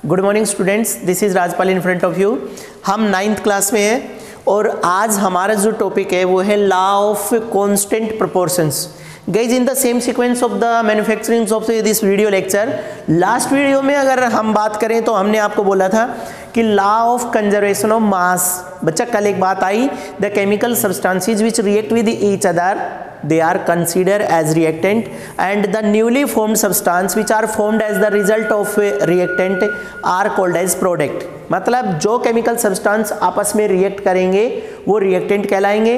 Good morning students, this is Rajpal in front of you. हम 9th class में हैं और आज हमारा जो टॉपिक है वो है law of constant proportions. Guys in the same sequence of the manufacturing of this video lecture, last video में अगर हम बात करें तो हमने आपको बोला था कि law of conservation of mass. बच्चा कल एक बात आई, the chemical substances which react with each other they are considered as reactant and the newly formed substance which are formed as the result of reactant are called as product। मतलब जो chemical substance आपस में react करेंगे वो reactant कहलाएंगे,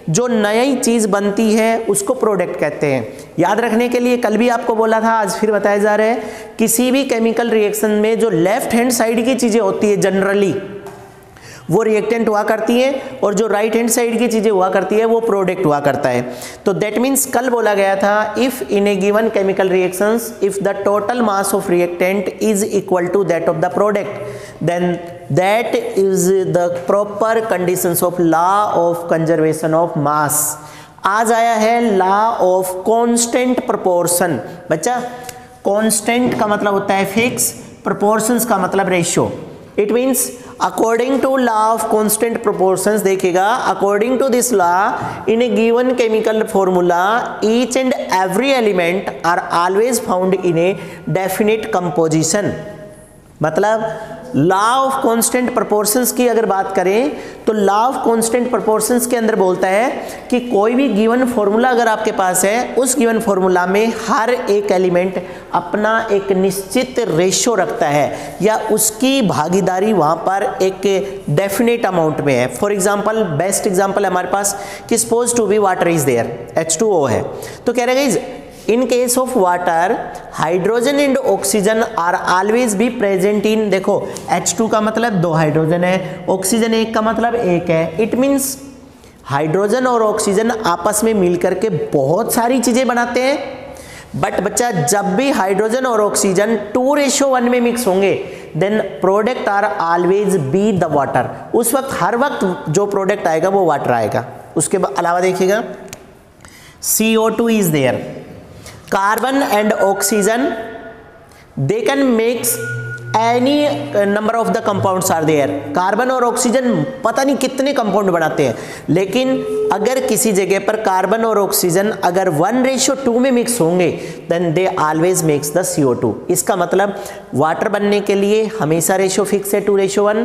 जो नई चीज बनती है उसको प्रोडक्ट कहते हैं। याद रखने के लिए कल भी आपको बोला था, आज फिर बताया जा रहा है, किसी भी केमिकल रिएक्शन में जो लेफ्ट हैंड साइड की चीजें होती है जनरली वो रिएक्टेंट हुआ करती है और जो राइट हैंड साइड की चीजें हुआ करती है वो प्रोडक्ट हुआ करता है। तो दैट मीन्स कल बोला गया था, if in a given chemical reactions if the total mass of reactant is equal to that of the product then that is the proper conditions of law of conservation of mass. आज आया है law of constant proportion. बच्चा constant का मतलब होता है fix, proportions का मतलब ratio. It means according to law of constant proportions, देखिएगा, according to this law in a given chemical formula each and every element are always found in a definite composition. मतलब law of constant proportions की अगर बात करें तो law of constant proportions के अंदर बोलता है कि कोई भी गिवन फॉर्मूला अगर आपके पास है, उस गिवन फॉर्मूला में हर एक एलिमेंट अपना एक निश्चित रेशियो रखता है या उसकी भागीदारी वहां पर एक डेफिनेट अमाउंट में है। फॉर एग्जांपल, बेस्ट एग्जांपल हमारे पास कि suppose to be water is there, H2O है, तो कह रहे guys in case of water hydrogen and oxygen are always be present in, देखो H2 का मतलब 2 हाइड्रोजन है, ऑक्सीजन 1 का मतलब 1 है। इट मीन्स हाइड्रोजन और ऑक्सीजन आपस में मिलकर के बहुत सारी चीजें बनाते हैं, बट बच्चा जब भी हाइड्रोजन और ऑक्सीजन 2:1 में मिक्स होंगे then product are always be the water. उस वक्त हर वक्त जो प्रोडक्ट आएगा वो वाटर आएगा। उसके अलावा देखिएगा CO2 is there, carbon and oxygen they can mix any number of the compounds are there. Carbon और ऑक्सीजन पता नहीं कितने कंपाउंड बनाते हैं, लेकिन अगर किसी जगह पर कार्बन और ऑक्सीजन अगर 1:2 में मिक्स होंगे then they always makes the CO2। इसका मतलब वाटर बनने के लिए हमेशा रेशियो फिक्स है 2:1,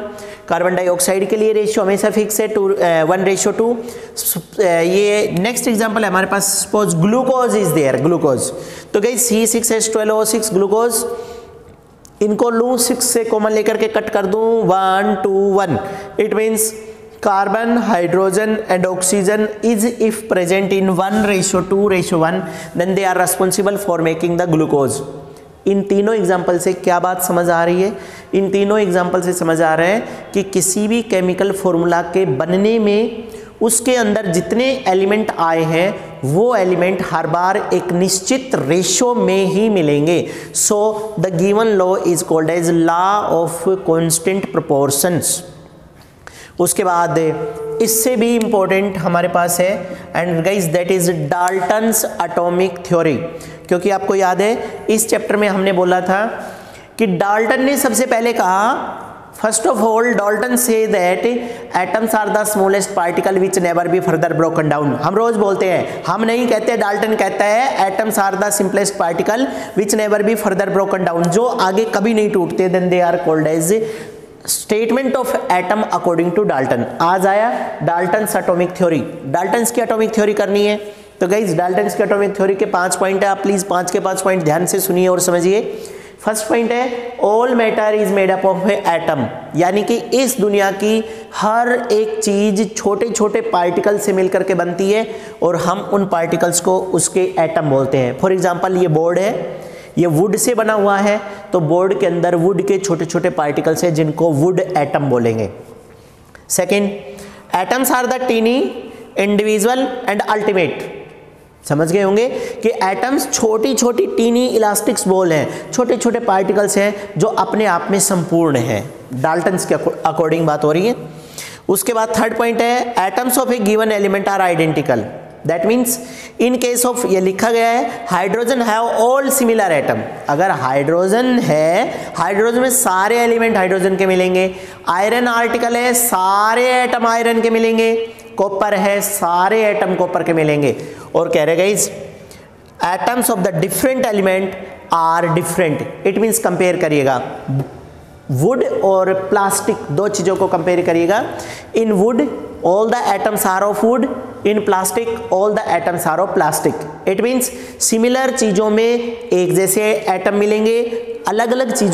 कार्बन डाइऑक्साइड के लिए रेशियो हमेशा फिक्स है 1:2। ये नेक्स्ट एग्जांपल है हमारे पास, suppose glucose is there, glucose, तो गाइस C6H12O6 ग्लूकोज, इनको लूं 6 से कॉमन लेकर के कट कर दूं 1 2 1। It means carbon, hydrogen and oxygen is if present in 1:2:1 then they are responsible for making the glucose. इन तीनों एग्जाम्पल से क्या बात समझ आ रही है? इन तीनों एग्जाम्पल से समझ आ रहा है कि किसी भी केमिकल फॉर्मूला के बनने में उसके अंदर जितने एलिमेंट आए हैं वो एलिमेंट हर बार एक निश्चित रेशियो में ही मिलेंगे। So the given law is called as law of constant proportions. उसके बाद इससे भी इंपॉर्टेंट हमारे पास है and guys that is Dalton's atomic theory. क्योंकि आपको याद है इस चैप्टर में हमने बोला था कि डाल्टन ने सबसे पहले कहा, फर्स्ट ऑफ ऑल डाल्टन से that atoms are the smallest particle which never be further broken down. हम रोज बोलते हैं, हम नहीं कहते, डाल्टन कहता है atoms are the simplest particle which never be further broken down, जो आगे कभी नहीं टूटते, then they are called as statement of atom according to Dalton. आज आया डाल्टन्स एटॉमिक थ्योरी। डाल्टन्स की एटॉमिक थ्योरी करनी है तो गाइस डाल्टन्स की एटॉमिक थ्योरी के 5 पॉइंट है, आप प्लीज 5 के 5 पॉइंट ध्यान से सुनिए और समझिए। फर्स्ट पॉइंट है all matter is made up of atom, यानी कि इस दुनिया की हर एक चीज छोटे छोटे पार्टिकल से मिलकर के बनती है और हम उन पार्टिकल्स को उसके एटम बोलते हैं। फॉर एग्जांपल ये बोर्ड है, ये वुड से बना हुआ है, तो बोर्ड के अंदर वुड के छोटे छोटे पार्टिकल्स हैं जिनको वुड एटम बोलेंगे। Second, atoms are the tiny, individual and ultimate. समझ गए होंगे कि एटम्स छोटी छोटी टीनी इलास्टिक्स बॉल हैं, छोटे छोटे पार्टिकल्स हैं जो अपने आप में संपूर्ण हैं। डाल्टन्स के अकॉर्डिंग बात हो रही है। उसके बाद थर्ड पॉइंट है atoms of a given element are identical. That means in case of, ये लिखा गया है hydrogen have all similar atom. अगर हाइड्रोजन है, हाइड्रोजन में सारे एलिमेंट हाइड्रोजन के मिलेंगे। आयरन आर्टिकल है, सारे एटम आयरन के मिलेंगे। कॉपर है, सारे एटम कॉपर के मिलेंगे। और कह रहे guys atoms of the different element are different. It means compare करिएगा वुड और प्लास्टिक, दो चीज़ों को कंपेयर करिएगा। In wood all the atoms are of wood, in plastic all the atoms are of plastic. It means similar चीज़ों में एक जैसे एटम मिलेंगे, अलग अलग चीज़ों